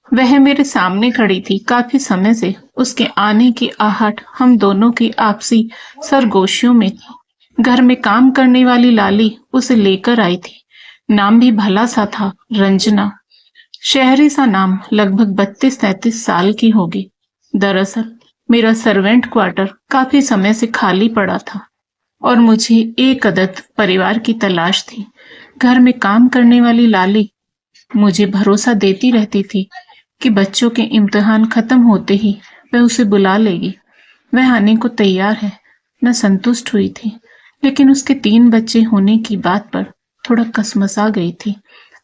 वह मेरे सामने खड़ी थी। काफी समय से उसके आने की आहट हम दोनों की आपसी सरगोशियों में थी। घर में काम करने वाली लाली उसे लेकर आई थी। नाम भी भला सा था, रंजना। शहरी सा नाम, लगभग 32-33 साल की होगी। दरअसल मेरा सर्वेंट क्वार्टर काफी समय से खाली पड़ा था और मुझे एक अदद परिवार की तलाश थी। घर में काम करने वाली लाली मुझे भरोसा देती रहती थी कि बच्चों के इम्तिहान खत्म होते ही वह उसे बुला लेगी। वह आने को तैयार है। मैं संतुष्ट हुई थी, लेकिन उसके 3 बच्चे होने की बात पर थोड़ा कसमसा गई थी।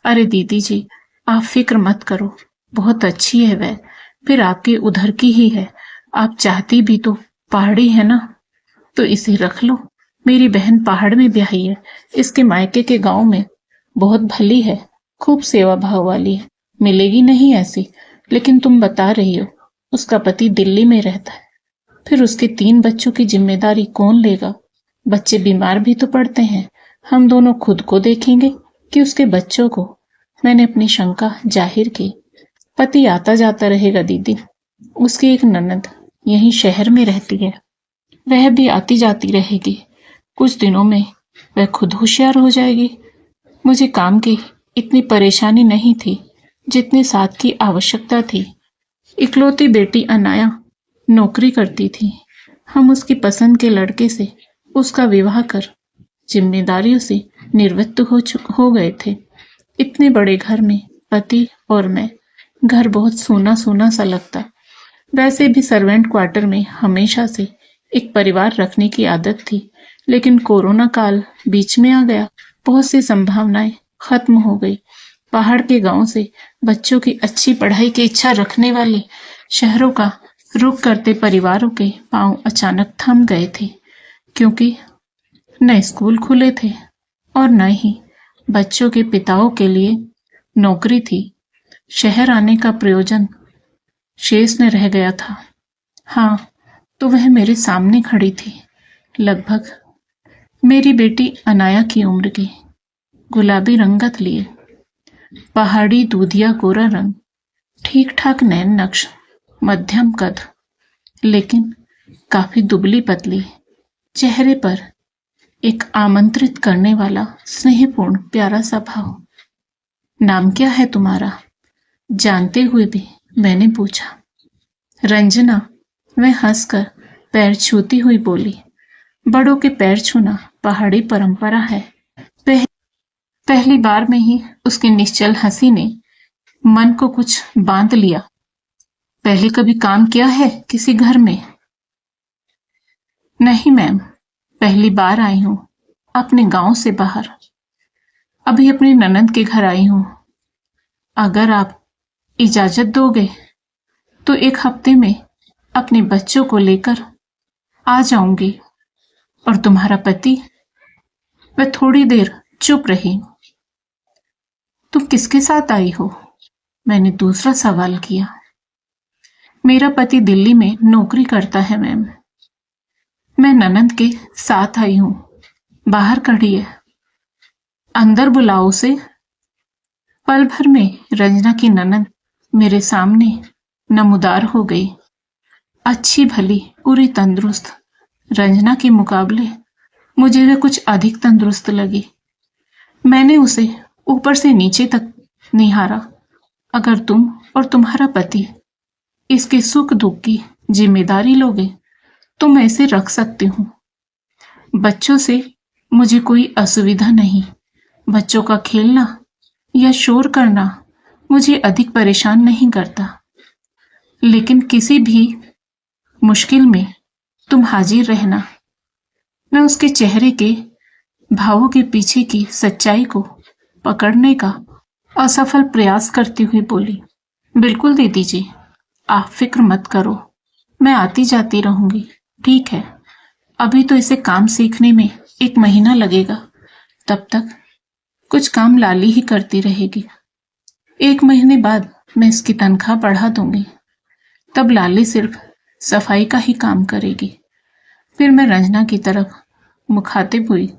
अरे दीदी जी, आप फिक्र मत करो, बहुत अच्छी है वह, फिर आपके उधर की ही है। आप चाहती भी तो पहाड़ी है ना, तो इसे रख लो। मेरी बहन पहाड़ में ब्याही है। इसके मायके के गांव में बहुत भली है, खूब सेवा भाव वाली है। मिलेगी नहीं ऐसी। लेकिन तुम बता रही हो उसका पति दिल्ली में रहता है, फिर उसके 3 बच्चों की जिम्मेदारी कौन लेगा? बच्चे बीमार भी तो पड़ते हैं। हम दोनों खुद को देखेंगे कि उसके बच्चों को? मैंने अपनी शंका जाहिर की। पति आता जाता रहेगा दीदी। उसकी एक ननद यहीं शहर में रहती है, वह भी आती जाती रहेगी। कुछ दिनों में वह खुद होशियार हो जाएगी। मुझे काम की इतनी परेशानी नहीं थी जितनी साथ की आवश्यकता थी। इकलौती बेटी अनाया नौकरी करती थी। हम उसकी पसंद के लड़के से उसका विवाह कर जिम्मेदारियों से निवृत्त हो गए थे। इतने बड़े घर में पति और मैं, घर बहुत सूना सूना सा लगता। वैसे भी सर्वेंट क्वार्टर में हमेशा से एक परिवार रखने की आदत थी, लेकिन कोरोना काल बीच में आ गया। बहुत सी संभावनाएं खत्म हो गई। पहाड़ के गांव से बच्चों की अच्छी पढ़ाई की इच्छा रखने वाले शहरों का रुख करते परिवारों के पांव अचानक थम गए थे, क्योंकि न स्कूल खुले थे और न ही बच्चों के पिताओं के लिए नौकरी थी। शहर आने का प्रयोजन शेष न रह गया था। हाँ, तो वह मेरे सामने खड़ी थी, लगभग मेरी बेटी अनाया की उम्र की, गुलाबी रंगत लिए, पहाड़ी दूधिया गोरा रंग, ठीक ठाक नैन नक्श, मध्यम कद, लेकिन काफी दुबली पतली। चेहरे पर एक आमंत्रित करने वाला स्नेहपूर्ण प्यारा सा भाव। नाम क्या है तुम्हारा? जानते हुए भी मैंने पूछा। रंजना, वह हंसकर पैर छूती हुई बोली। बड़ों के पैर छूना पहाड़ी परंपरा है। पहली बार में ही उसकी निश्चल हंसी ने मन को कुछ बांध लिया। पहले कभी काम किया है किसी घर में? नहीं मैम, पहली बार आई हूं अपने गांव से बाहर। अभी अपनी ननद के घर आई हूं। अगर आप इजाजत दोगे तो 1 हफ्ते में अपने बच्चों को लेकर आ जाऊंगी। और तुम्हारा पति? वह थोड़ी देर चुप रही। तुम किसके साथ आई हो? मैंने दूसरा सवाल किया। मेरा पति दिल्ली में नौकरी करता है मैम। मैं ननद के साथ आई हूं। बाहर खड़ी है, अंदर बुलाओ उसे। पल भर में रंजना की ननद मेरे सामने नमूदार हो गई। अच्छी भली, पूरी तंदुरुस्त। रंजना के मुकाबले मुझे वह कुछ अधिक तंदुरुस्त लगी। मैंने उसे ऊपर से नीचे तक निहारा। अगर तुम और तुम्हारा पति इसके सुख दुख की जिम्मेदारी लोगे तो मैं इसे रख सकती हूँ। बच्चों से मुझे कोई असुविधा नहीं। बच्चों का खेलना या शोर करना मुझे अधिक परेशान नहीं करता। लेकिन किसी भी मुश्किल में तुम हाजिर रहना। मैं उसके चेहरे के भावों के पीछे की सच्चाई को पकड़ने का असफल प्रयास करती हुई बोली। बिल्कुल दीदी जी, आप फिक्र मत करो, मैं आती जाती रहूंगी। ठीक है, अभी तो इसे काम सीखने में 1 महीना लगेगा। तब तक कुछ काम लाली ही करती रहेगी। 1 महीने बाद मैं इसकी तनख्वाह बढ़ा दूंगी। तब लाली सिर्फ सफाई का ही काम करेगी। फिर मैं रंजना की तरफ मुखातिब हुई।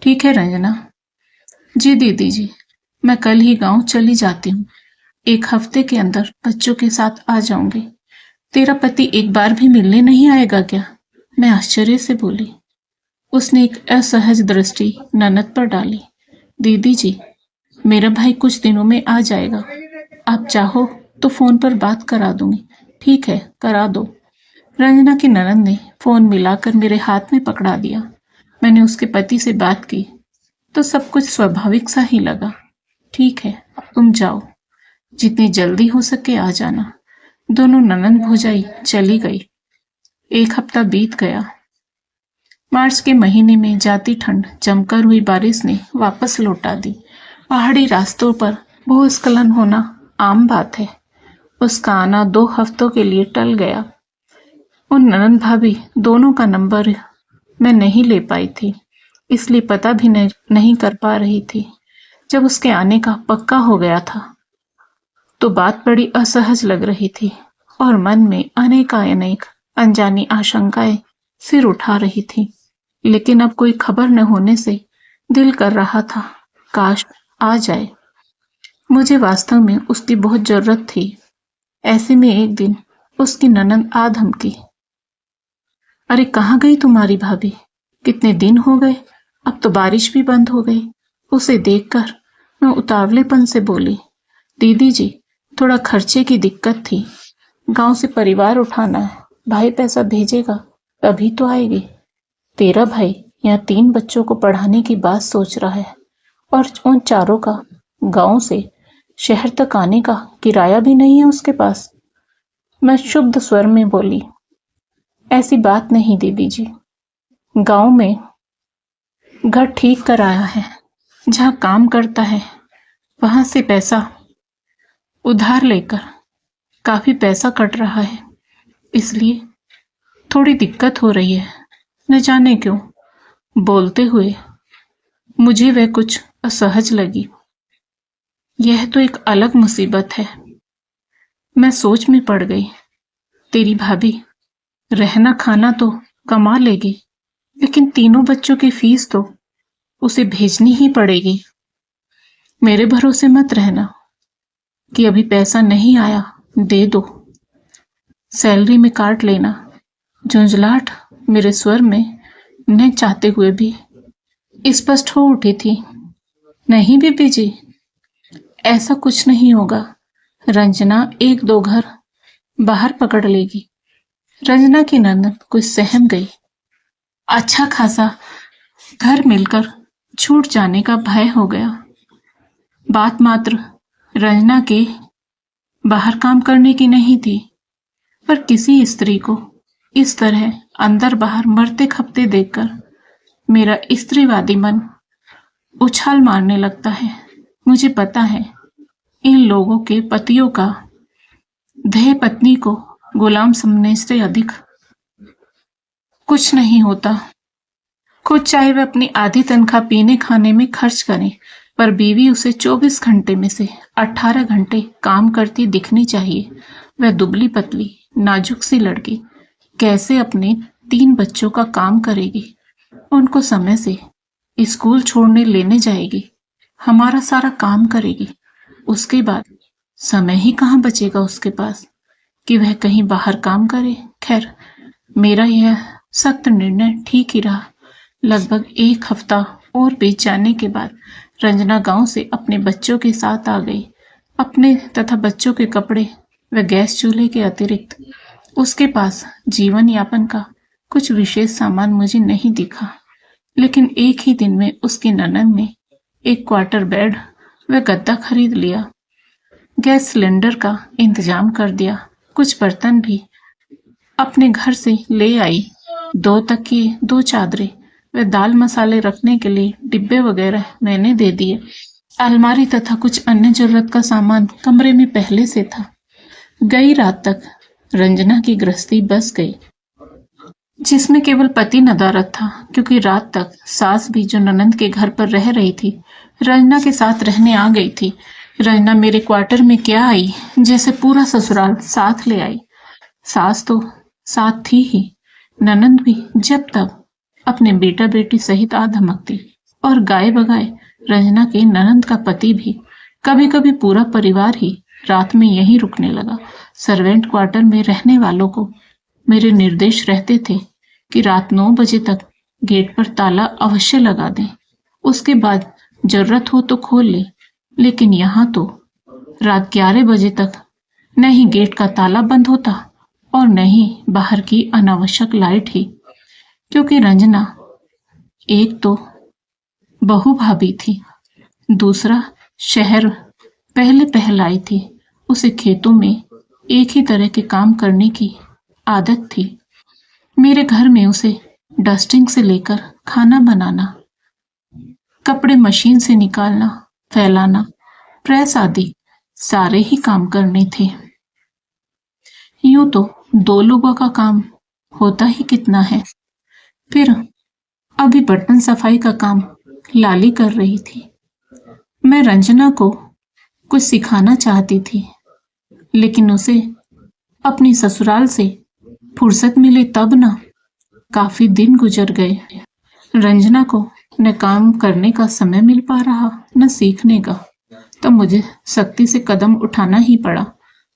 ठीक है रंजना? जी दीदी जी, मैं कल ही गांव चली जाती हूँ। 1 हफ्ते के अंदर बच्चों के साथ आ जाऊंगी। तेरा पति एक बार भी मिलने नहीं आएगा क्या? मैं आश्चर्य से बोली। उसने एक असहज दृष्टि ननद पर डाली। दीदी जी, मेरा भाई कुछ दिनों में आ जाएगा। आप चाहो तो फोन पर बात करा दूंगी। ठीक है, करा दो। रंजना की ननद ने फोन मिलाकर मेरे हाथ में पकड़ा दिया। मैंने उसके पति से बात की तो सब कुछ स्वाभाविक सा ही लगा। ठीक है, अब तुम जाओ, जितनी जल्दी हो सके आ जाना। दोनों ननद भौजाई चली गई। 1 हफ्ता बीत गया। मार्च के महीने में जाती ठंड जमकर हुई बारिश ने वापस लौटा दी। पहाड़ी रास्तों पर भूस्खलन होना आम बात है। उसका आना 2 हफ्तों के लिए टल गया। उन ननद भाभी दोनों का नंबर मैं नहीं ले पाई थी, इसलिए पता भी नहीं कर पा रही थी। जब उसके आने का पक्का हो गया था तो बात बड़ी असहज लग रही थी और मन में अनेक अनजानी आशंकाएं सिर उठा रही थी। लेकिन अब कोई खबर न होने से दिल कर रहा था काश आ जाए। मुझे वास्तव में उसकी बहुत जरूरत थी। ऐसे में एक दिन उसकी ननद आ धमकी, अरे कहाँ गई तुम्हारी भाभी? कितने दिन हो गए, अब तो बारिश भी बंद हो गई। उसे देखकर मैं उतावलेपन से बोली, दीदी जी, थोड़ा खर्चे की दिक्कत थी। गांव से परिवार उठाना है, भाई पैसा भेजेगा तभी तो आएगी। तेरा भाई यहाँ 3 बच्चों को पढ़ाने की बात सोच रहा है और उन चारों का गांव से शहर तक आने का किराया भी नहीं है उसके पास। मैं शुद्ध स्वर में बोली, ऐसी बात नहीं दीदी जी, गांव में घर ठीक कराया है, जहाँ काम करता है वहां से पैसा उधार लेकर काफी पैसा कट रहा है, इसलिए थोड़ी दिक्कत हो रही है। न जाने क्यों बोलते हुए मुझे वह कुछ असहज लगी। यह तो एक अलग मुसीबत है। मैं सोच में पड़ गई। तेरी भाभी रहना खाना तो कमा लेगी, लेकिन 3 बच्चों की फीस तो उसे भेजनी ही पड़ेगी। मेरे भरोसे मत रहना कि अभी पैसा नहीं आया दे दो, सैलरी में काट लेना। झुंझलाहट मेरे स्वर में न चाहते हुए भी स्पष्ट हो उठी थी। नहीं बीबी जी, ऐसा कुछ नहीं होगा। रंजना 1-2 घर बाहर पकड़ लेगी। रंजना की ननद कुछ सहम गई। अच्छा खासा घर मिलकर छूट जाने का भय हो गया। बात मात्र रंजना के बाहर काम करने की नहीं थी, पर किसी स्त्री को इस तरह अंदर बाहर मरते खपते देखकर मेरा स्त्रीवादी मन उछाल मारने लगता है। मुझे पता है इन लोगों के पतियों का ध्येय पत्नी को गुलाम समझने से अधिक कुछ नहीं होता। खुद चाहे वह अपनी आधी तनख्वाह पीने खाने में खर्च करें, पर बीवी उसे 24 घंटे में से 18 घंटे काम करती दिखनी चाहिए। वह दुबली पतली नाजुक सी लड़की कैसे अपने 3 बच्चों का काम करेगी, उनको समय से स्कूल छोड़ने लेने जाएगी, हमारा सारा काम करेगी। उसके बाद समय ही कहाँ बचेगा उसके पास कि वह कहीं बाहर काम करे। खैर, मेरा यह सख्त निर्णय ठीक ही रहा। लगभग 1 हफ्ता और बीत जाने के बाद रंजना गांव से अपने बच्चों के साथ आ गई। अपने तथा बच्चों के कपड़े व गैस चूल्हे के अतिरिक्त उसके पास जीवन यापन का कुछ विशेष सामान मुझे नहीं दिखा। लेकिन एक ही दिन में उसकी ननद ने एक क्वार्टर बेड व गद्दा खरीद लिया, गैस सिलेंडर का इंतजाम कर दिया, कुछ बर्तन भी अपने घर से ले आई। 2 तकिए, 2 चादरें व दाल मसाले रखने के लिए डिब्बे वगैरह मैंने दे दिए। अलमारी तथा कुछ अन्य जरूरत का सामान कमरे में पहले से था। गई रात तक रंजना की गृहस्थी बस गई, जिसमें केवल पति नदारद था, क्योंकि रात तक सास भी जो ननद के घर पर रह रही थी रंजना के साथ रहने आ गई थी। रंजना मेरे क्वार्टर में क्या आई, जैसे पूरा ससुराल साथ ले आई। सास तो साथ थी ही, ननद भी जब तब अपने बेटा बेटी सहित आ धमकती, और गाय बगाए रंजना के ननद का पति भी, कभी कभी पूरा परिवार ही रात में यहीं रुकने लगा। सर्वेंट क्वार्टर में रहने वालों को मेरे निर्देश रहते थे कि रात 9 बजे तक गेट पर ताला अवश्य लगा दें, उसके बाद जरूरत हो तो खोल ले। लेकिन यहाँ तो रात 11 बजे तक न ही गेट का ताला बंद होता और न ही बाहर की अनावश्यक लाइट ही, क्योंकि रंजना एक तो बहू भाभी थी, दूसरा शहर पहले आई थी। उसे खेतों में एक ही तरह के काम करने की आदत थी। मेरे घर में उसे डस्टिंग से लेकर खाना बनाना, कपड़े मशीन से निकालना, फैलाना, प्रेस आदि सारे ही काम करने थे। यूं तो 2 लोगों का काम होता ही कितना है। फिर अभी बर्तन सफाई का काम लाली कर रही थी। मैं रंजना को कुछ सिखाना चाहती थी, लेकिन उसे अपनी ससुराल से फुर्सत मिले तब ना। काफी दिन गुजर गए। रंजना को न काम करने का समय मिल पा रहा, न सीखने का। तब मुझे सख्ती से कदम उठाना ही पड़ा।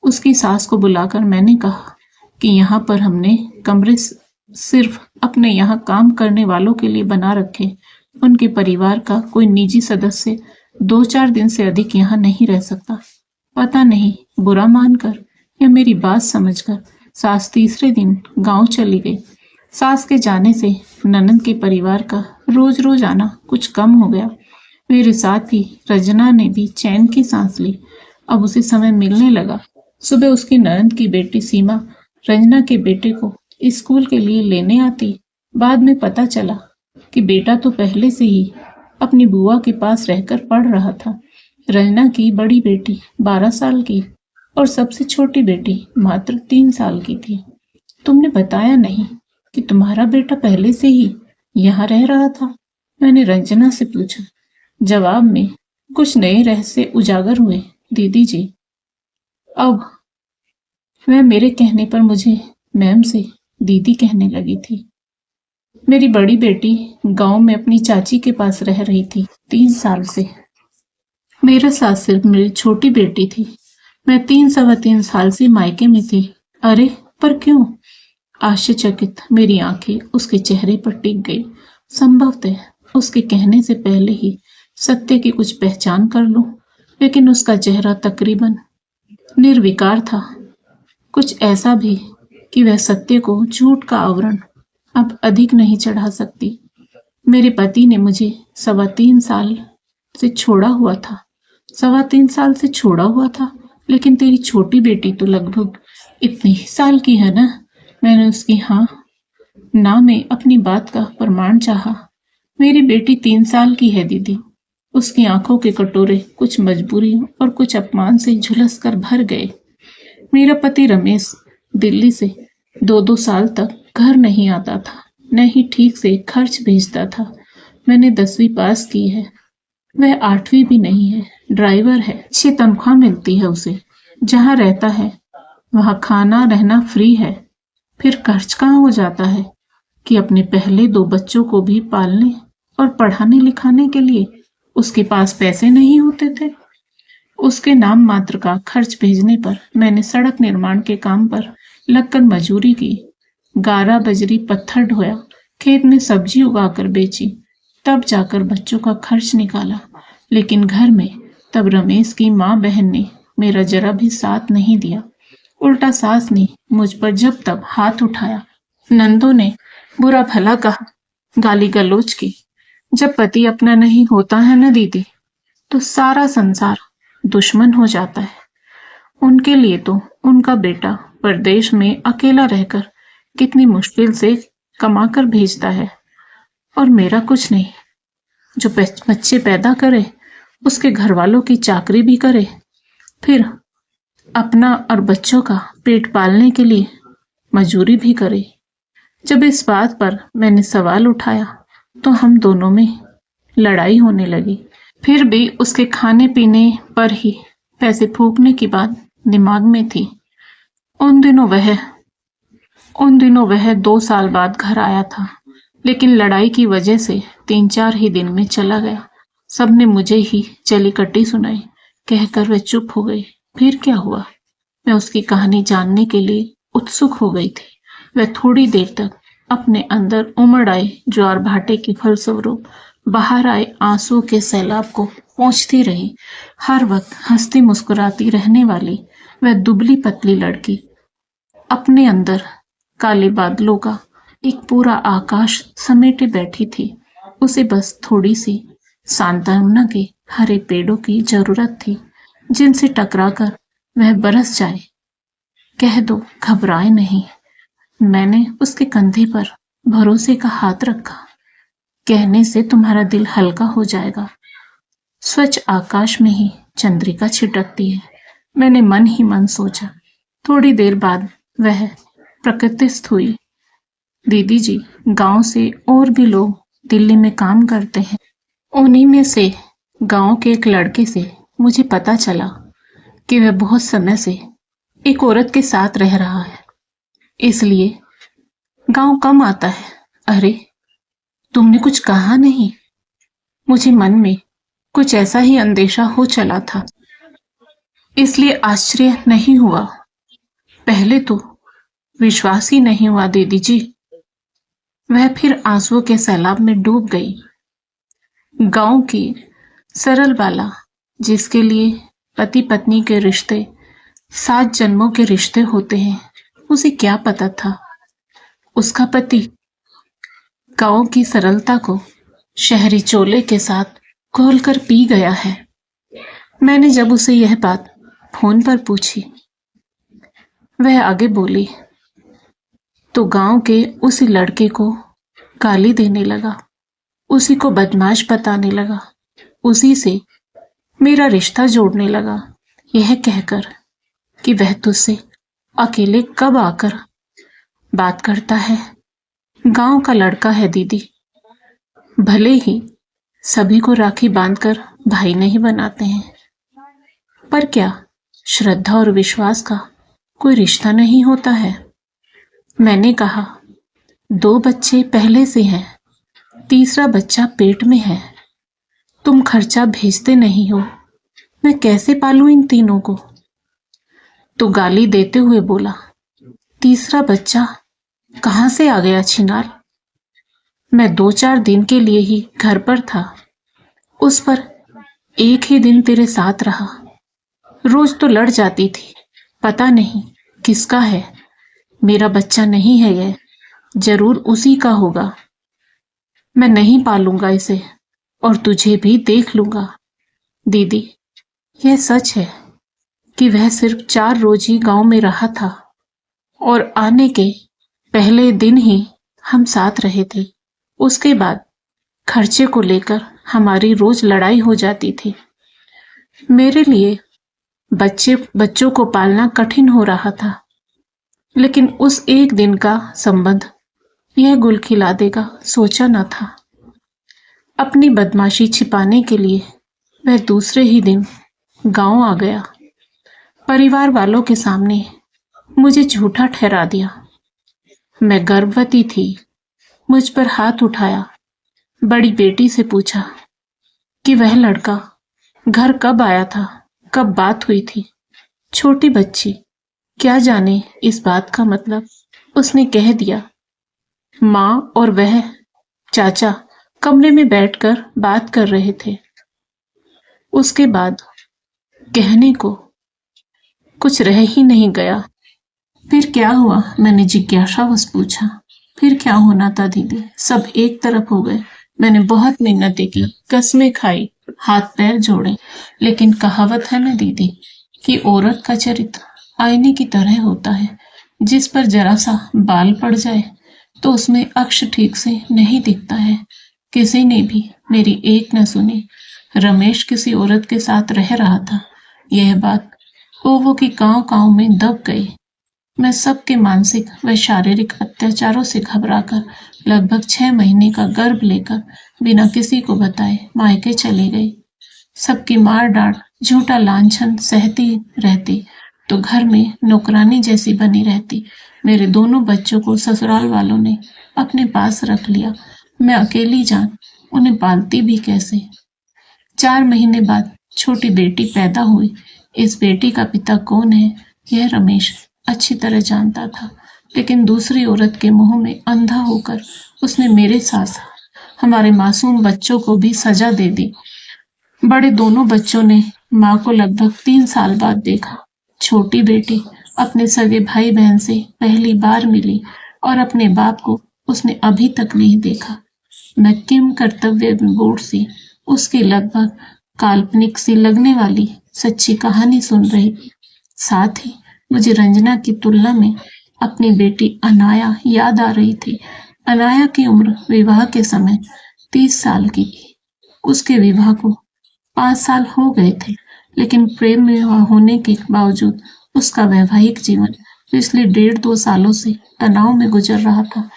उसकी सास को बुलाकर मैंने कहा कि यहाँ पर हमने कमरे सिर्फ अपने यहाँ काम करने वालों के लिए बना रखे। उनके परिवार का कोई निजी सदस्य 2-4 दिन से अधिक यहाँ नहीं रह सकता। पता नहीं बुरा मानकर या मेरी बात समझकर सास तीसरे दिन गांव चली गई। सास के जाने से ननद के परिवार का रोज रोज आना कुछ कम हो गया। मेरे साथ ही रंजना ने भी चैन की सांस ली। अब उसे समय मिलने लगा। सुबह उसकी ननद की बेटी सीमा रंजना के बेटे को स्कूल के लिए लेने आती। बाद में पता चला कि बेटा तो पहले से ही अपनी बुआ के पास रहकर पढ़ रहा था। रंजना की बड़ी बेटी 12 साल की और सबसे छोटी बेटी मात्र 3 साल की थी। तुमने बताया नहीं कि तुम्हारा बेटा पहले से ही यहाँ रह रहा था? मैंने रंजना से पूछा। जवाब में कुछ नए रहस्य उजागर हुए। दीदी जी, अब वह मेरे कहने पर मुझे मैम से दीदी कहने लगी थी। मेरी बड़ी बेटी गांव में अपनी चाची के पास रह रही थी 3 साल से। मेरे साथ सिर्फ मेरी छोटी बेटी थी। मैं 3-3.25 साल से मायके में थी। अरे पर क्यों? आश्चर्यचकित मेरी आंखें उसके चेहरे पर टिक गई। संभवतः उसके कहने से पहले ही सत्य की कुछ पहचान कर लूं, लेकिन उसका चेहरा तकरीबन निर्विकार था। कुछ ऐसा भी कि वह सत्य को झूठ का आवरण अब अधिक नहीं चढ़ा सकती। मेरे पति ने मुझे 3.25 साल से छोड़ा हुआ था। 3.25 साल से छोड़ा हुआ था, लेकिन तेरी छोटी बेटी तो लगभग इतनी ही साल की है ना? मैंने उसकी हाँ ना में अपनी बात का प्रमाण चाहा। मेरी बेटी 3 साल की है दीदी। उसकी आंखों के कटोरे कुछ मजबूरी और कुछ अपमान से झुलस कर भर गए। मेरा पति रमेश दिल्ली से 2-2 साल तक घर नहीं आता था, न ही ठीक से खर्च भेजता था। मैंने 10वीं पास की है, वह 8वीं भी नहीं है। ड्राइवर है, अच्छी तनख्वाह मिलती है उसे। जहाँ रहता है वहाँ खाना रहना फ्री है। फिर खर्च कहाँ हो जाता है कि अपने पहले 2 बच्चों को भी पालने और पढ़ाने लिखाने के लिए उसके पास पैसे नहीं होते थे। उसके नाम मात्र का खर्च भेजने पर मैंने सड़क निर्माण के काम पर लगकर मजूरी की, गारा बजरी पत्थर ढोया, खेत में सब्जी उगाकर बेची, तब जाकर बच्चों का खर्च निकाला। लेकिन घर में तब रमेश की माँ बहन ने मेरा जरा भी साथ नहीं दिया। उल्टा सास ने मुझ पर जब तब हाथ उठाया, नंदों ने बुरा भला कहा, गाली गलौज की। जब पति अपना नहीं होता है ना दीदी, तो सारा संसार दुश्मन हो जाता है। उनके लिए तो उनका बेटा परदेश में अकेला रहकर कितनी मुश्किल से कमाकर भेजता है, और मेरा कुछ नहीं। जो बच्चे पैदा करे उसके घर वालों की चाकरी भी करे, फिर अपना और बच्चों का पेट पालने के लिए मजूरी भी करे। जब इस बात पर मैंने सवाल उठाया तो हम दोनों में लड़ाई होने लगी। फिर भी उसके खाने पीने पर ही पैसे फूकने की बात दिमाग में थी। उन दिनों वह 2 साल बाद घर आया था, लेकिन लड़ाई की वजह से 3-4 ही दिन में चला गया। सबने मुझे ही चली कट्टी सुनाई, कहकर वह चुप हो गई। फिर क्या हुआ? मैं उसकी कहानी जानने के लिए उत्सुक हो गई थी। वह थोड़ी देर तक अपने अंदर उमड़ आए ज्वार भाटे के फलस्वरूप बाहर आए आंसुओं के सैलाब को पहुंचती रही। हर वक्त हंसती मुस्कुराती रहने वाली वह दुबली पतली लड़की अपने अंदर काले बादलों का एक पूरा आकाश समेटे बैठी थी। उसे बस थोड़ी सी सांत्वना के हरे पेड़ों की जरूरत थी, जिनसे टकराकर वह बरस जाए। कह दो, घबराए नहीं। मैंने उसके कंधे पर भरोसे का हाथ रखा। कहने से तुम्हारा दिल हल्का हो जाएगा। स्वच्छ आकाश में ही चंद्रिका छिटकती है, मैंने मन ही मन सोचा। थोड़ी देर बाद वह प्रकृतिस्थ हुई। दीदी जी, गांव से और भी लोग दिल्ली में काम करते हैं। उन्हीं में से गांव के एक लड़के से मुझे पता चला कि वह बहुत समय से एक औरत के साथ रह रहा है, इसलिए गांव कम आता है। अरे, तुमने कुछ कहा नहीं? मुझे मन में कुछ ऐसा ही अंदेशा हो चला था, इसलिए आश्चर्य नहीं हुआ। पहले तो विश्वास ही नहीं हुआ दीदी जी। वह फिर आंसुओं के सैलाब में डूब गई। गांव की सरल बाला, जिसके लिए पति पत्नी के रिश्ते 7 जन्मों के रिश्ते होते हैं, उसे क्या पता था उसका पति गांव की सरलता को शहरी चोले के साथ घोलकर पी गया है। मैंने जब उसे यह बात फोन पर पूछी, वह आगे बोली तो गांव के उसी लड़के को गाली देने लगा, उसी को बदमाश बताने लगा, उसी से मेरा रिश्ता जोड़ने लगा, यह कहकर कि वह तुझसे अकेले कब आकर बात करता है। गांव का लड़का है दीदी, भले ही सभी को राखी बांधकर भाई नहीं बनाते हैं, पर क्या श्रद्धा और विश्वास का कोई रिश्ता नहीं होता है? मैंने कहा, 2 बच्चे पहले से हैं, तीसरा बच्चा पेट में है। तुम खर्चा भेजते नहीं हो, मैं कैसे पालूं इन तीनों को? तो गाली देते हुए बोला, तीसरा बच्चा कहां से आ गया छिनार? मैं 2-4 दिन के लिए ही घर पर था, उस पर एक ही दिन तेरे साथ रहा। रोज तो लड़ जाती थी, पता नहीं किसका है। मेरा बच्चा नहीं है, यह जरूर उसी का होगा। मैं नहीं पालूंगा इसे और तुझे भी देख लूंगा। दीदी, यह सच है कि वह सिर्फ 4 रोज ही गांव में रहा था और आने के पहले दिन ही हम साथ रहे थे। उसके बाद खर्चे को लेकर हमारी रोज लड़ाई हो जाती थी। मेरे लिए बच्चों को पालना कठिन हो रहा था, लेकिन उस एक दिन का संबंध यह गुल खिला देगा सोचा न था। अपनी बदमाशी छिपाने के लिए वह दूसरे ही दिन गांव आ गया। परिवार वालों के सामने मुझे झूठा ठहरा दिया। मैं गर्भवती थी, मुझ पर हाथ उठाया। बड़ी बेटी से पूछा कि वह लड़का घर कब आया था, कब बात हुई थी। छोटी बच्ची क्या जाने इस बात का मतलब। उसने कह दिया, माँ और वह चाचा कमरे में बैठकर बात कर रहे थे। उसके बाद कहने को कुछ रह ही नहीं गया। फिर क्या हुआ? मैंने जिज्ञासावश पूछा। फिर क्या होना था दीदी, सब एक तरफ हो गए। मैंने बहुत मिन्नतें की, कस्में खाई, हाथ पैर जोड़े, लेकिन कहावत है ना दीदी कि औरत का चरित्र आईने की तरह होता है, जिस पर जरा सा बाल पड़ जाए तो उसमें अक्ष ठीक से नहीं दिखता है। किसी ने भी मेरी एक न सुनी। रमेश किसी औरत के साथ रह रहा था, यह बात ओवो की गांव में दब गई। मैं सबके मानसिक व शारीरिक अत्याचारों से घबराकर लगभग 6 महीने का गर्भ लेकर बिना किसी को बताए मायके चली गई। सबकी मार डांट, झूठा लांछन सहती रहती तो घर में नौकरानी जैसी बनी रहती। मेरे दोनों बच्चों को ससुराल वालों ने अपने पास रख लिया। मैं अकेली जान उन्हें पालती भी कैसे। 4 महीने बाद छोटी बेटी पैदा हुई। इस बेटी का पिता कौन है यह रमेश अच्छी तरह जानता था, लेकिन दूसरी औरत के मुंह में अंधा होकर उसने मेरे साथ हमारे मासूम बच्चों को भी सजा दे दी। बड़े दोनों बच्चों ने माँ को लगभग 3 साल बाद देखा। छोटी बेटी अपने सगे भाई बहन से पहली बार मिली और अपने बाप को उसने अभी तक नहीं देखा। मैं किम कर्तव्य विमूढ़ सी उसकी लगभग काल्पनिक सी लगने वाली सच्ची कहानी सुन रही थी। साथ ही मुझे रंजना की तुलना में अपनी बेटी अनाया याद आ रही थी। अनाया की उम्र विवाह के समय 30 साल की थी। उसके विवाह को 5 साल हो गए थे, लेकिन प्रेम विवाह होने के बावजूद उसका वैवाहिक जीवन पिछले 1.5-2 सालों से तनाव में गुजर रहा था।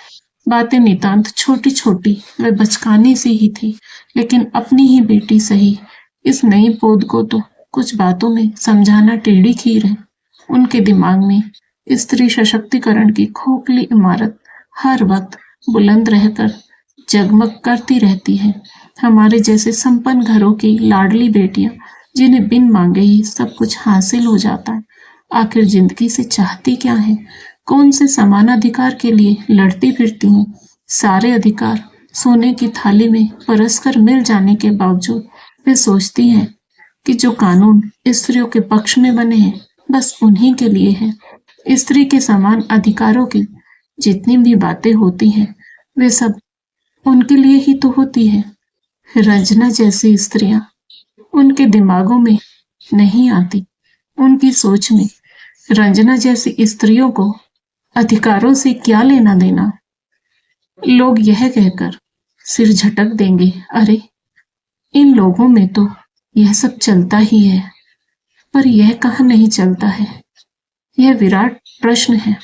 बातें नितांत छोटी छोटी व बचकानी सी ही थी, लेकिन अपनी ही बेटी सही इस नई पौध को तो कुछ बातों में समझाना टेढ़ी खीर है। उनके दिमाग में स्त्री सशक्तिकरण की खोखली इमारत हर वक्त बुलंद रहकर जगमग करती रहती है। हमारे जैसे संपन्न घरों की लाडली बेटियां जिन्हें बिन मांगे ही सब कुछ हासिल हो जाता है, आखिर जिंदगी से चाहती क्या है? कौन से समान अधिकार के लिए लड़ती फिरती हैं? सारे अधिकार सोने की थाली में परस्पर मिल जाने के बावजूद वे सोचती हैं कि जो कानून स्त्रियों के पक्ष में बने हैं बस उन्हीं के लिए है। स्त्री के समान अधिकारों की जितनी भी बातें होती हैं वे सब उनके लिए ही तो होती है। रंजना जैसी स्त्रियां उनके दिमागों में नहीं आती। उनकी सोच में रंजना जैसी स्त्रियों को अधिकारों से क्या लेना देना। लोग यह कहकर सिर झटक देंगे, अरे इन लोगों में तो यह सब चलता ही है, पर यह कहाँ नहीं चलता है। यह विराट प्रश्न है।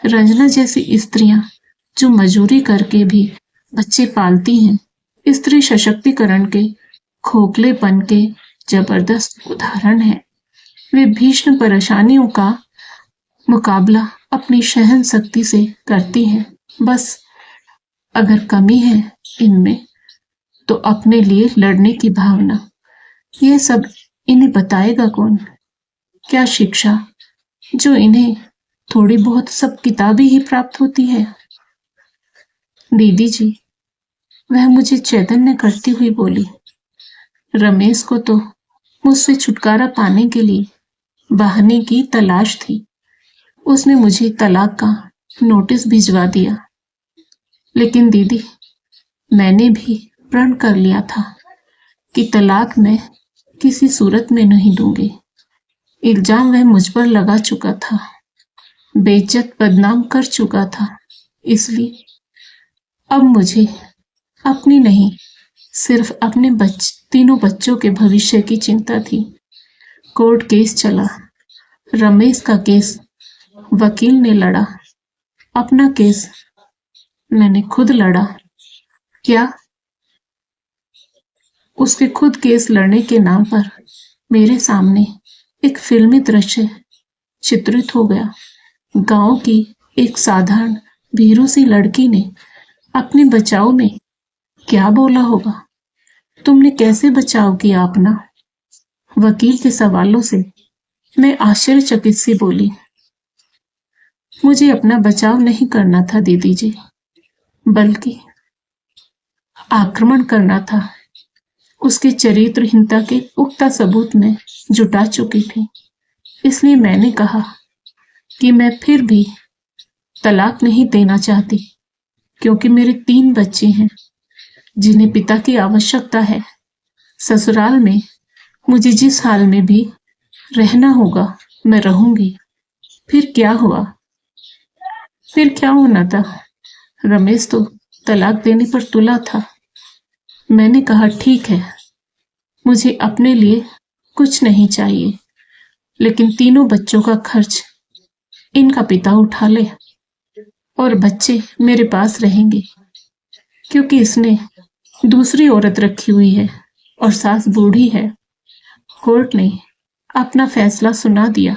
रंजना जैसी स्त्रियां जो मजूरी करके भी बच्चे पालती हैं, स्त्री सशक्तिकरण के खोखलेपन के जबरदस्त उदाहरण है। वे भीषण परेशानियों का मुकाबला अपनी सहन शक्ति से करती हैं। बस अगर कमी है इनमें तो अपने लिए लड़ने की भावना। यह सब इन्हें बताएगा कौन? क्या शिक्षा जो इन्हें थोड़ी बहुत सब किताबी ही प्राप्त होती है? दीदी जी, वह मुझे चैतन्य करती हुई बोली, रमेश को तो मुझसे छुटकारा पाने के लिए बहाने की तलाश थी। उसने मुझे तलाक का नोटिस भिजवा दिया, लेकिन दीदी मैंने भी प्रण कर लिया था कि तलाक मैं किसी सूरत में नहीं दूंगी। इल्जाम वह मुझ पर लगा चुका था, बेइज्जत बदनाम कर चुका था, इसलिए अब मुझे अपनी नहीं सिर्फ अपने तीनों बच्चों के भविष्य की चिंता थी। कोर्ट केस चला। रमेश का केस वकील ने लड़ा, अपना केस मैंने खुद लड़ा। क्या उसके खुद केस लड़ने के नाम पर मेरे सामने एक फिल्मी दृश्य चित्रित हो गया। गांव की एक साधारण भीरू सी लड़की ने अपने बचाव में क्या बोला होगा? तुमने कैसे बचाव किया अपना? वकील के सवालों से मैं आश्चर्यचकित सी बोली, मुझे अपना बचाव नहीं करना था दीदी जी, बल्कि आक्रमण करना था। उसके चरित्रहीनता के पुख्ता सबूत में जुटा चुकी थी। इसलिए मैंने कहा कि मैं फिर भी तलाक नहीं देना चाहती, क्योंकि मेरे 3 बच्चे हैं जिन्हें पिता की आवश्यकता है। ससुराल में मुझे जिस हाल में भी रहना होगा मैं रहूंगी। फिर क्या हुआ? फिर क्या होना था? रमेश तो तलाक देने पर तुला था। मैंने कहा ठीक है, मुझे अपने लिए कुछ नहीं चाहिए, लेकिन तीनों बच्चों का खर्च इनका पिता उठा ले और बच्चे मेरे पास रहेंगे, क्योंकि इसने दूसरी औरत रखी हुई है और सास बूढ़ी है। कोर्ट ने अपना फैसला सुना दिया।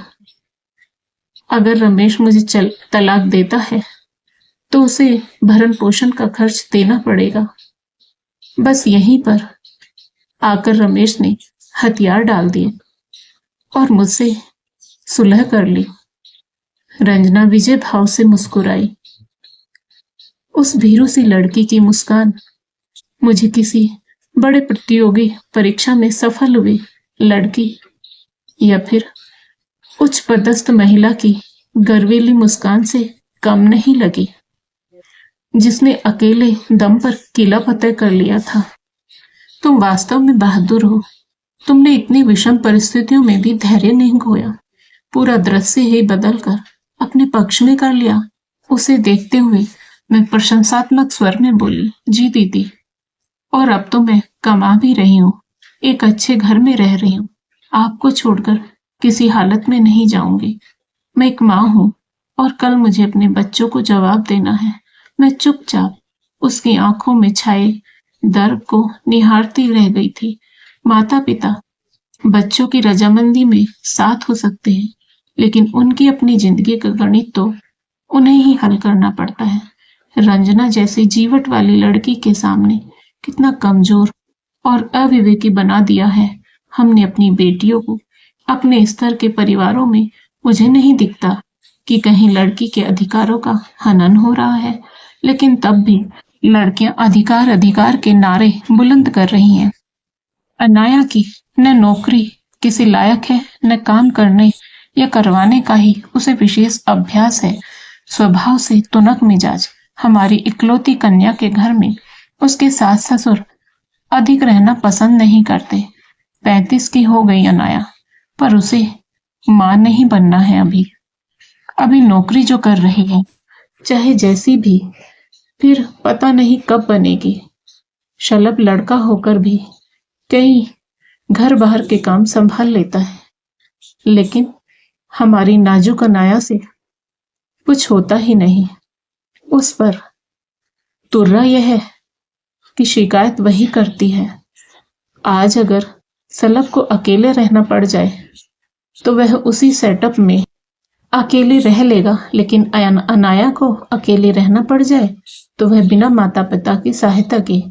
अगर रमेश मुझे तलाक देता है तो उसे भरण पोषण का खर्च देना पड़ेगा। बस यहीं पर आकर रमेश ने हथियार डाल दिए और मुझसे सुलह कर ली। रंजना विजय भाव से मुस्कुराई। उस भीरू सी लड़की की मुस्कान मुझे किसी बड़े प्रतियोगी परीक्षा में सफल हुई लड़की या फिर उच्च पदस्थ महिला की गर्वीली मुस्कान से कम नहीं लगी, जिसने अकेले दम पर किला फतेह कर लिया था। तुम वास्तव में बहादुर हो। तुमने इतनी विषम परिस्थितियों में भी धैर्य नहीं खोया, पूरा दृश्य ही बदलकर अपने पक्ष में कर लिया। उसे देखते हुए मैं प्रशंसात्मक स्वर में बोली, जी दीदी, और अब तो मैं कमा भी रही हूँ, एक अच्छे घर में रह रही हूँ। आपको छोड़कर किसी हालत में नहीं जाऊंगी। मैं एक माँ हूँ और कल मुझे अपने बच्चों को जवाब देना है। मैं चुपचाप उसकी आंखों में छाए दर्द को निहारती रह गई थी। माता पिता बच्चों की रजामंदी में साथ हो सकते हैं, लेकिन उनकी अपनी जिंदगी का गणित तो उन्हें ही हल करना पड़ता है। रंजना जैसी जीवट वाली लड़की के सामने कितना कमजोर और अविवेकी बना दिया है हमने अपनी बेटियों को। अपने स्तर के परिवारों में मुझे नहीं दिखता कि कहीं लड़की के अधिकारों का हनन हो रहा है, लेकिन तब भी लड़कियां अधिकार अधिकार के नारे बुलंद कर रही हैं। अनाया की न नौकरी किसी लायक है, न काम करने या करवाने का ही उसे विशेष अभ्यास है। स्वभाव से तुनक मिजाज हमारी इकलौती कन्या के घर में उसके सास ससुर अधिक रहना पसंद नहीं करते। 35 की हो गई अनाया, पर उसे मां नहीं बनना है। अभी नौकरी जो कर रही है, चाहे जैसी भी, फिर पता नहीं कब बनेगी। शलभ लड़का होकर भी कई घर बाहर के काम संभाल लेता है, लेकिन हमारी नाजुक अनाया से कुछ होता ही नहीं। उस पर तुर्रा यह है कि शिकायत वही करती है। आज अगर शलभ को अकेले रहना पड़ जाए तो वह उसी सेटअप में अकेले रह लेगा, लेकिन अनाया को अकेले रहना पड़ जाए तो वह बिना माता पिता की सहायता के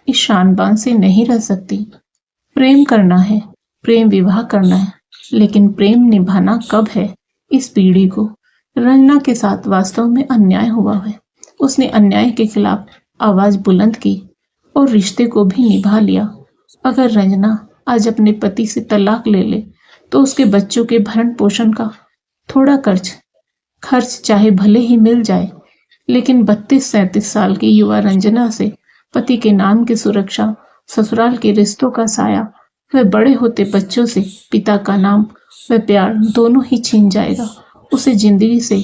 इस शानबान से नहीं रह सकती। प्रेम करना है, प्रेम विवाह करना है, लेकिन प्रेम निभाना कब है इस पीढ़ी को। रंजना के साथ वास्तव में अन्याय हुआ है। उसने अन्याय के खिलाफ आवाज बुलंद की और रिश्ते को भी निभा लिया। अगर रंजना आज अपने पति से तलाक ले ले तो उसके बच्चों के भरण पोषण का थोड़ा खर्च चाहे भले ही मिल जाए, लेकिन 32-37 साल की युवा रंजना से पति के नाम की सुरक्षा, ससुराल के रिश्तों का साया, वह बड़े होते बच्चों से पिता का नाम, वह प्यार दोनों ही छीन जाएगा। उसे जिंदगी से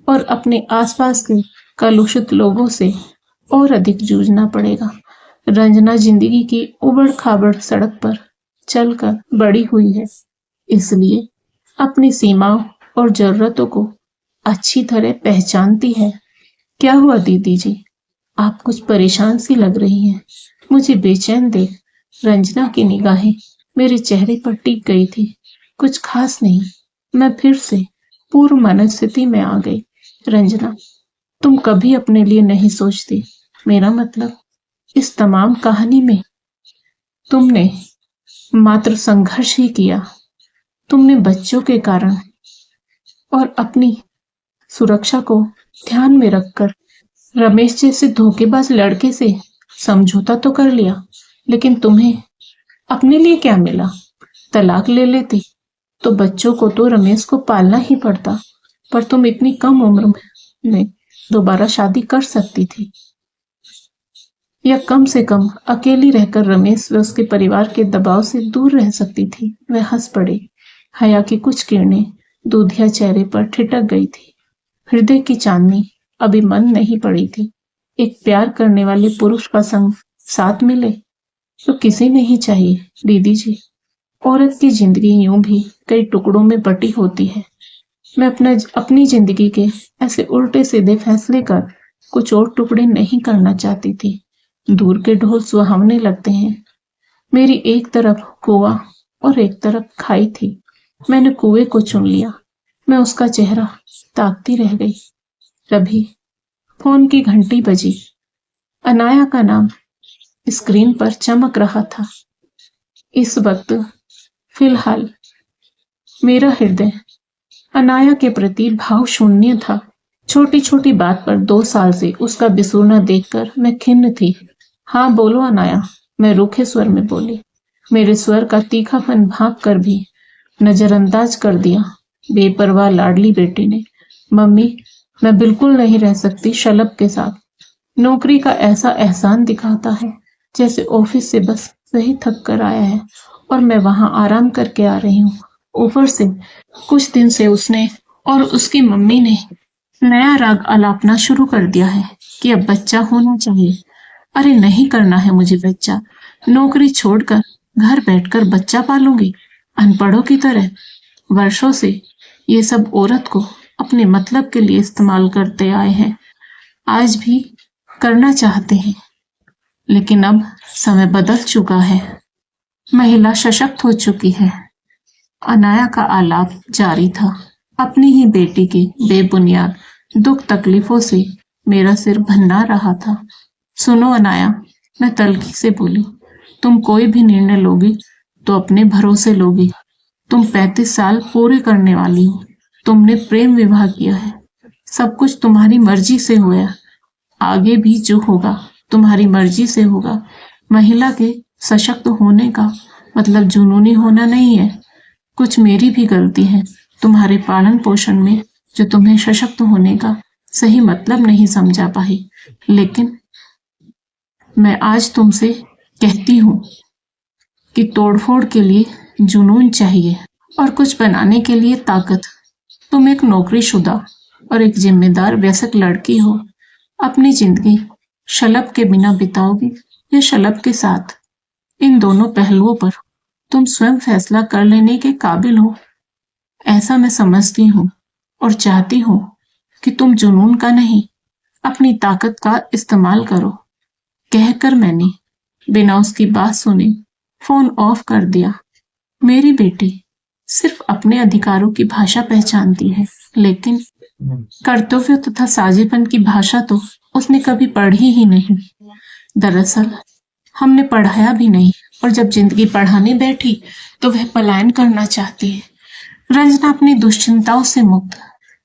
और अपने आसपास के कलुषित लोगों से और अधिक जूझना पड़ेगा। रंजना जिंदगी की उबड़ खाबड़ सड़क पर चलकर बड़ी हुई है, इसलिए अपनी सीमाओं और जरूरतों को अच्छी तरह पहचानती है। क्या हुआ दीदी जी, आप कुछ परेशान सी लग रही हैं। मुझे बेचैन देख रंजना की निगाहें मेरे चेहरे पर टिक गई थी। कुछ खास नहीं, मैं फिर से पूर्व मनस्थिति में आ गई। रंजना, तुम कभी अपने लिए नहीं सोचती। मेरा मतलब, इस तमाम कहानी में तुमने मात्र संघर्ष ही किया। तुमने बच्चों के कारण और अपनी सुरक्षा को ध्यान में रखकर रमेश जैसे धोखेबाज लड़के से समझौता तो कर लिया, लेकिन तुम्हें अपने लिए क्या मिला? तलाक ले लेती तो बच्चों को तो रमेश को पालना ही पड़ता, पर तुम इतनी कम उम्र में दोबारा शादी कर सकती थी, या कम से कम अकेली रहकर रमेश व उसके परिवार के दबाव से दूर रह सकती थी। वह हंस पड़े। हया की कुछ किरणें दूधिया चेहरे पर ठिठक गई थी। हृदय की चांदनी अभी मन नहीं पड़ी थी। एक प्यार करने वाले पुरुष का संग साथ मिले तो किसी नहीं चाहिए दीदी जी। औरत की जिंदगी यूं भी कई टुकड़ों में बटी होती है। मैं अपनी जिंदगी के ऐसे उल्टे सीधे फैसले कर कुछ और टुकड़े नहीं करना चाहती थी। दूर के ढोल सुहावने लगते हैं। मेरी एक तरफ कुआं और एक तरफ खाई थी। मैंने कुएं को चुन लिया। मैं उसका चेहरा ताकती रह गई। तभी फोन की घंटी बजी। अनाया का नाम स्क्रीन पर चमक रहा था। इस वक्त फिलहाल मेरा हृदय अनाया के प्रति भाव शून्य था। छोटी छोटी बात पर 2 साल से उसका बिसूरना देखकर मैं खिन्न थी। हाँ बोलो अनाया, मैं रूखे स्वर में बोली। मेरे स्वर का तीखापन भांप कर भी नजरअंदाज कर दिया बेपरवाह लाडली बेटी ने। मम्मी, मैं बिल्कुल नहीं रह सकती शलभ के साथ। नौकरी का ऐसा एहसान दिखाता है जैसे ऑफिस से बस सही थक कर आया है और मैं वहां आराम करके आ रही हूँ। ऊपर से कुछ दिन से उसने और उसकी मम्मी ने नया राग अलापना शुरू कर दिया है कि अब बच्चा होना चाहिए। अरे नहीं करना है मुझे बच्चा। नौकरी छोड़कर घर बैठकर बच्चा पालूंगी अनपढ़ों की तरह। वर्षों से ये सब औरत को अपने मतलब के लिए इस्तेमाल करते आए हैं, आज भी करना चाहते हैं, लेकिन अब समय बदल चुका है। महिला सशक्त हो चुकी है। अनाया का आलाप जारी था। अपनी ही बेटी के बेबुनियाद दुख तकलीफों से मेरा सिर भन्ना रहा था। सुनो अनाया, मैं तल्खी से बोली, तुम कोई भी निर्णय लोगी तो अपने भरोसे लोगी। तुम 35 साल पूरे करने वाली हो। तुमने प्रेम विवाह किया है। सब कुछ तुम्हारी मर्जी से हुआ। आगे भी जो होगा तुम्हारी मर्जी से होगा। महिला के सशक्त होने का मतलब जुनूनी होना नहीं है। कुछ मेरी भी गलती है तुम्हारे पालन पोषण में, जो तुम्हें सशक्त होने का सही मतलब नहीं समझा पाई। लेकिन मैं आज तुमसे कहती हूँ कि तोड़फोड़ के लिए जुनून चाहिए और कुछ बनाने के लिए ताकत। तुम एक नौकरीशुदा और एक जिम्मेदार वयस्क लड़की हो। अपनी जिंदगी शलभ के बिना बिताओगी या शलभ के साथ? इन दोनों पहलुओं पर तुम स्वयं फैसला कर लेने के काबिल हो। ऐसा मैं समझती हूँ और चाहती हूँ कि तुम जुनून का नहीं, अपनी ताकत का इस्तेमाल करो। कहकर मैंने बिना उसकी बात सुने फोन ऑफ कर दिया। मेरी बेटी सिर्फ अपने अधिकारों की भाषा पहचानती है, लेकिन कर्तव्य तथा साझेपन की भाषा तो उसने कभी पढ़ी ही नहीं। दरअसल हमने पढ़ाया भी नहीं, और जब जिंदगी पढ़ाने बैठी तो वह पलायन करना चाहती है। रंजना अपनी दुश्चिंताओं से मुक्त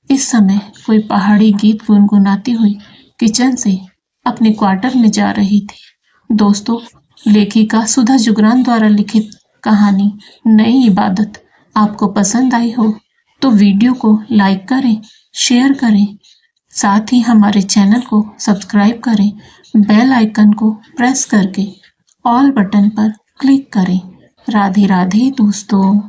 इस समय कोई पहाड़ी गीत गुनगुनाती हुई किचन से अपने क्वार्टर में जा रही थी। दोस्तों, लेखिका सुधा जुगरान द्वारा लिखित कहानी नई इबादत आपको पसंद आई हो तो वीडियो को लाइक करें, शेयर करें, साथ ही हमारे चैनल को सब्सक्राइब करें। बेल आइकन को प्रेस करके ऑल बटन पर क्लिक करें। राधे राधे दोस्तों।